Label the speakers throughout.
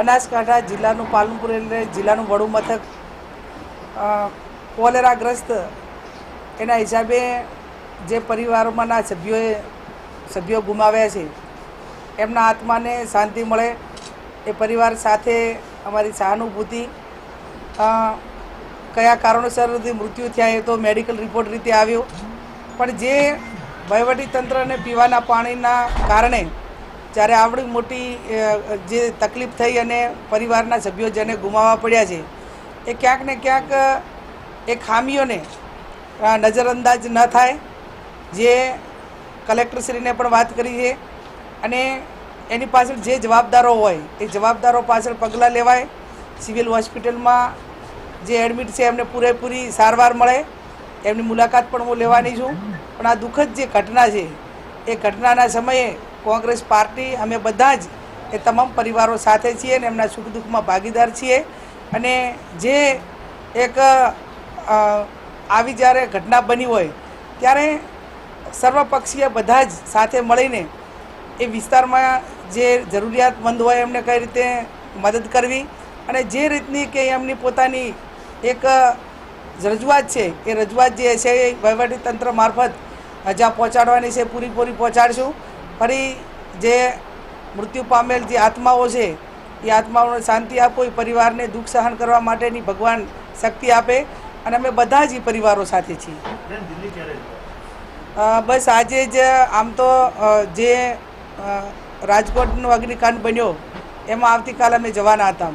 Speaker 1: બનાસકાંઠા જિલ્લાનું પાલનપુર એટલે જિલ્લાનું વડું મથક કોલેરાગ્રસ્ત એના હિસાબે જે પરિવારોમાંના સભ્યો ગુમાવ્યા છે એમના આત્માને શાંતિ મળે એ પરિવાર સાથે અમારી સહાનુભૂતિ। કયા કારણોસર મૃત્યુ થયા એ તો મેડિકલ રિપોર્ટ રીતે આવ્યો, પણ જે વહીવટીતંત્રને પીવાના પાણીના કારણે જ્યારે આવડી મોટી જે તકલીફ થઈ અને પરિવારના સભ્યો જેને ગુમાવવા પડ્યા છે એ ક્યાંક ને ક્યાંક એ ખામીઓને નજરઅંદાજ ન થાય, જે કલેક્ટરશ્રીને પણ વાત કરી છે અને એની પાછળ જે જવાબદારો હોય એ જવાબદારો પાછળ પગલાં લેવાય। સિવિલ હોસ્પિટલમાં જે એડમિટ છે એમને પૂરેપૂરી સારવાર મળે, એમની મુલાકાત પણ હું લેવાની છું। પણ આ દુઃખદ જે ઘટના છે એ ઘટનાના સમયે કોંગ્રેસ પાર્ટી અમે બધા જ એ તમામ પરિવારો સાથે છીએ અને એમના સુખ દુઃખમાં ભાગીદાર છીએ। અને જે એક આવી જ્યારે ઘટના બની હોય ત્યારે સર્વપક્ષીય બધા જ સાથે મળીને એ વિસ્તારમાં જે જરૂરિયાતમંદ હોય એમને કઈ રીતે મદદ કરવી અને જે રીતની કે એમની પોતાની એક રજૂઆત છે એ રજૂઆત જે છે એ વહીવટીતંત્ર મારફત જ્યાં પહોંચાડવાની છે પૂરી પહોંચાડશું। ફરી જે મૃત્યુ પામેલ જે આત્માઓ છે એ આત્માઓને શાંતિ આપો, એ પરિવારને દુઃખ સહન કરવા માટેની ભગવાન શક્તિ આપે અને અમે બધા જ પરિવારો સાથે છીએ। બસ આજે જ આમ તો જે રાજકોટનો અગ્નિકાંડ બન્યો એમાં આવતીકાલે અમે જવાના હતા,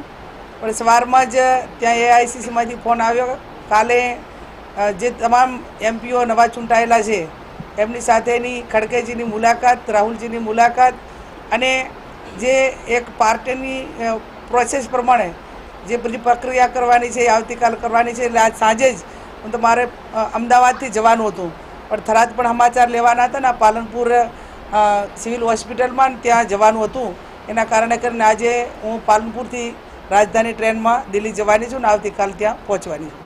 Speaker 1: પણ સવારમાં જ ત્યાં એઆઈસીસીમાંથી ફોન આવ્યો। કાલે જે તમામ એમપીઓ નવા ચૂંટાયેલા છે એમની સાથેની ખડગેજીની મુલાકાત, રાહુલજીની મુલાકાત અને જે એક પાર્ટીની પ્રોસેસ પ્રમાણે જે બધી પ્રક્રિયા કરવાની છે એ આવતીકાલ કરવાની છે। એટલે આજ સાંજે જ હું તો મારે અમદાવાદથી જવાનું હતું, પણ થરાદ પણ સમાચાર લેવાના હતા ને પાલનપુર સિવિલ હોસ્પિટલમાં ત્યાં જવાનું હતું, એના કારણે કરીને આજે હું પાલનપુરથી રાજધાની ટ્રેનમાં દિલ્હી જવાની છું ને આવતીકાલ ત્યાં પહોંચવાની છું।